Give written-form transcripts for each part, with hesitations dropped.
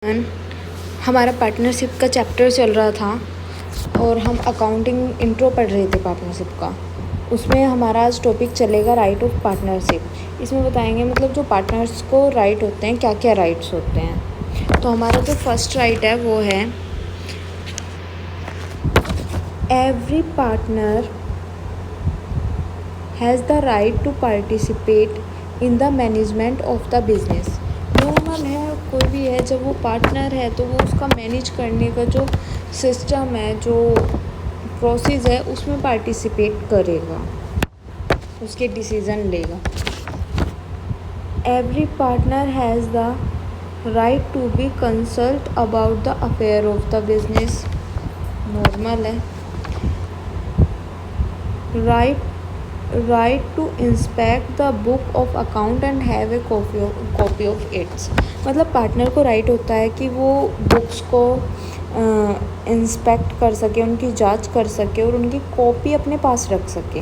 हमारा पार्टनरशिप का चैप्टर चल रहा था और हम अकाउंटिंग इंट्रो पढ़ रहे थे पार्टनरशिप का। उसमें हमारा आज टॉपिक चलेगा राइट ऑफ पार्टनरशिप। इसमें बताएंगे मतलब जो पार्टनर्स को राइट होते हैं, क्या क्या राइट्स होते हैं। तो हमारा जो फर्स्ट राइट है वो है every partner has the right to participate in the management of the business. Normal है, कोई भी है, जब वो पार्टनर है तो वो उसका मैनेज करने का जो सिस्टम है, जो प्रोसेस है, उसमें पार्टिसिपेट करेगा, उसके डिसीज़न लेगा। Every partner has the right to be consult about the affair of the business. Normal है। Right to inspect the book of account and have a copy of its. मतलब partner को right होता है कि वो books को inspect कर सके, उनकी जांच कर सके और उनकी कॉपी अपने पास रख सके।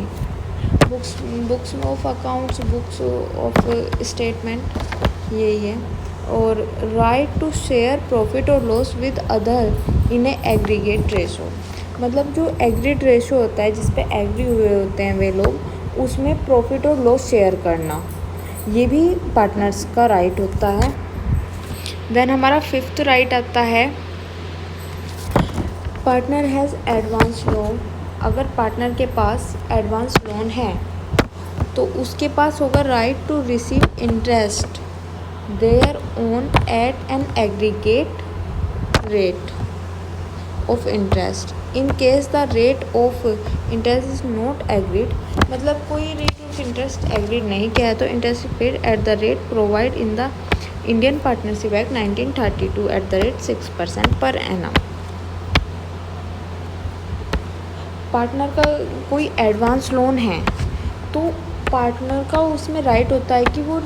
Books of accounts, books of statement, यही है। और राइट टू शेयर प्रॉफिट और loss with other in A aggregate ratio. मतलब जो एग्रीड रेशो होता है, जिस पे एग्री हुए होते हैं वे लोग, उसमें प्रॉफिट और लॉस शेयर करना, ये भी पार्टनर्स का राइट होता है। देन हमारा फिफ्थ राइट आता है पार्टनर हैज़ एडवांस लोन। अगर पार्टनर के पास एडवांस लोन है तो उसके पास होगा right to receive interest their own at an aggregate rate of interest in case the rate of interest is not agreed. मतलब कोई रेट ऑफ इंटरेस्ट एग्रीड नहीं किया है तो interest paid at the rate provide in the Indian partnership act 1932 at the rate 6% per annum. Partner का कोई advance loan है तो पार्टनर का उसमें राइट होता है कि वो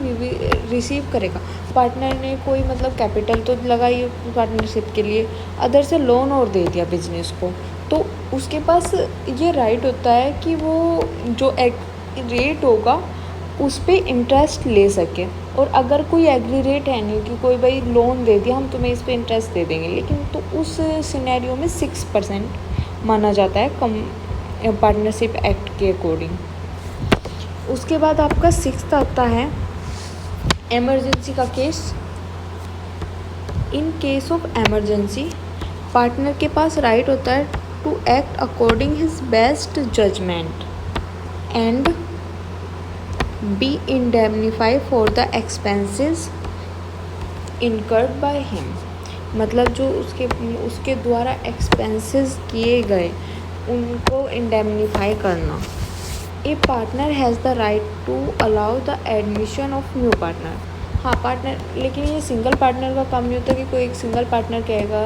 रिसीव करेगा। पार्टनर ने कोई मतलब कैपिटल तो लगाई पार्टनरशिप के लिए, अदर से लोन और दे दिया बिजनेस को, तो उसके पास ये राइट होता है कि वो जो रेट होगा उस पर इंटरेस्ट ले सके। और अगर कोई एग्री रेट है नहीं कि कोई भाई लोन दे दिया, हम तुम्हें इस पर इंटरेस्ट दे देंगे, लेकिन तो उस सिनेरियो में 6% माना जाता है कम पार्टनरशिप एक्ट के अकॉर्डिंग। उसके बाद आपका सिक्स्थ आता है एमरजेंसी का case. In case of emergency partner के पास राइट होता है to act according his best judgement and be indemnify for the expenses incurred by him. मतलब जो उसके द्वारा एक्सपेंसेस किए गए उनको इंडेमनीफाई करना। A partner has the right to allow the admission of new partner. हाँ, पार्टनर, लेकिन ये सिंगल पार्टनर का काम नहीं होता कि कोई एक सिंगल पार्टनर कहेगा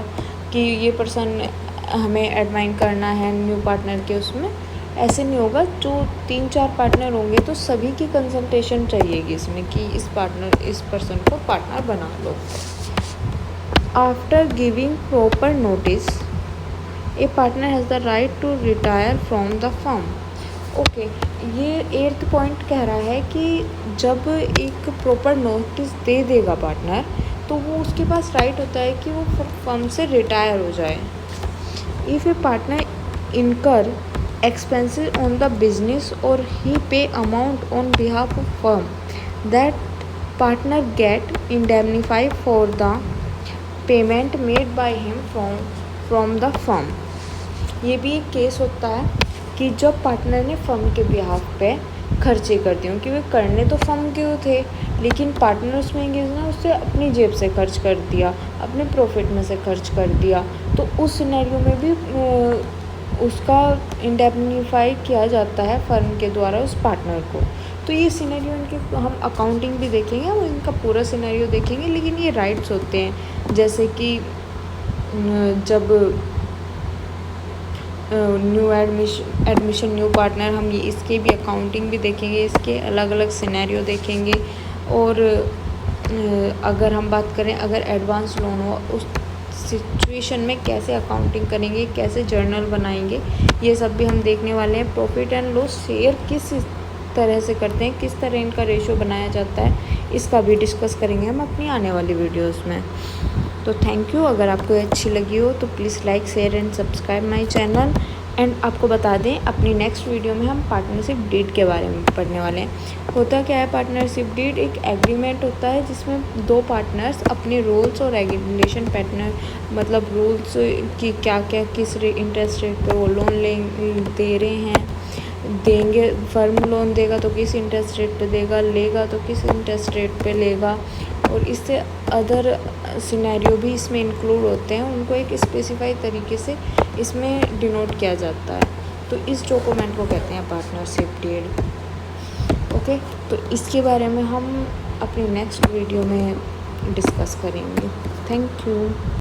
कि ये पर्सन हमें एडमाइन करना है न्यू पार्टनर के, उसमें ऐसे नहीं होगा। जो 3-4 पार्टनर होंगे तो सभी की कंसल्टेशन चाहिएगी इसमें कि इस पर्सन को पार्टनर बना लो। After giving proper notice a partner has the right to retire from the firm. Okay, ये 8th पॉइंट कह रहा है कि जब एक प्रॉपर नोटिस दे देगा पार्टनर तो वो उसके पास राइट होता है कि वो फर्म से रिटायर हो जाए। If a partner incur expenses on the business or he pay amount on behalf of firm that partner get indemnify for the payment made by him from the firm. ये भी एक case होता है कि जब partner ने firm के behalf पे खर्चे कर दिए, क्योंकि करने तो फर्म के थे, लेकिन पार्टनर उसमें एंगेज ना, उससे अपनी जेब से खर्च कर दिया, अपने प्रॉफिट में से खर्च कर दिया, तो उस सिनेरियो में भी उसका इंडेमनीफाई किया जाता है फर्म के द्वारा उस पार्टनर को। तो ये सिनेरियो इनके हम अकाउंटिंग भी देखेंगे और इनका पूरा सिनेरियो देखेंगे, लेकिन ये राइट्स होते हैं। जैसे कि जब न्यू एडमिशन न्यू पार्टनर, हम ये इसके भी अकाउंटिंग भी देखेंगे, इसके अलग अलग सिनेरियो देखेंगे। और अगर हम बात करें, अगर एडवांस लोन हो उस सिचुएशन में कैसे अकाउंटिंग करेंगे, कैसे जर्नल बनाएंगे, ये सब भी हम देखने वाले हैं। प्रॉफिट एंड लॉस शेयर किस तरह से करते हैं, किस तरह इनका रेशो बनाया जाता है, इसका भी डिस्कस करेंगे हम अपनी आने वाली वीडियोस में। तो थैंक यू। अगर आपको अच्छी लगी हो तो please like share and subscribe my channel. And आपको बता दें, अपनी नेक्स्ट वीडियो में हम पार्टनरशिप डीड के बारे में पढ़ने वाले हैं। होता क्या है, पार्टनरशिप डीड एक एग्रीमेंट होता है जिसमें दो पार्टनर्स अपने रोल्स और रेगुलेशन पार्टनर मतलब रूल्स की क्या क्या किस इंटरेस्ट रेट पे वो लोन दे रहे हैं, देंगे, फर्म लोन देगा तो किस इंटरेस्ट रेट पे देगा, लेगा तो किस इंटरेस्ट रेट पे लेगा, और इससे अदर सिनेरियो भी इसमें इंक्लूड होते हैं, उनको एक स्पेसिफाई तरीके से इसमें डिनोट किया जाता है। तो इस डॉक्यूमेंट को कहते हैं पार्टनरशिप डीड। ओके, तो इसके बारे में हम अपनी नेक्स्ट वीडियो में डिस्कस करेंगे। Thank you.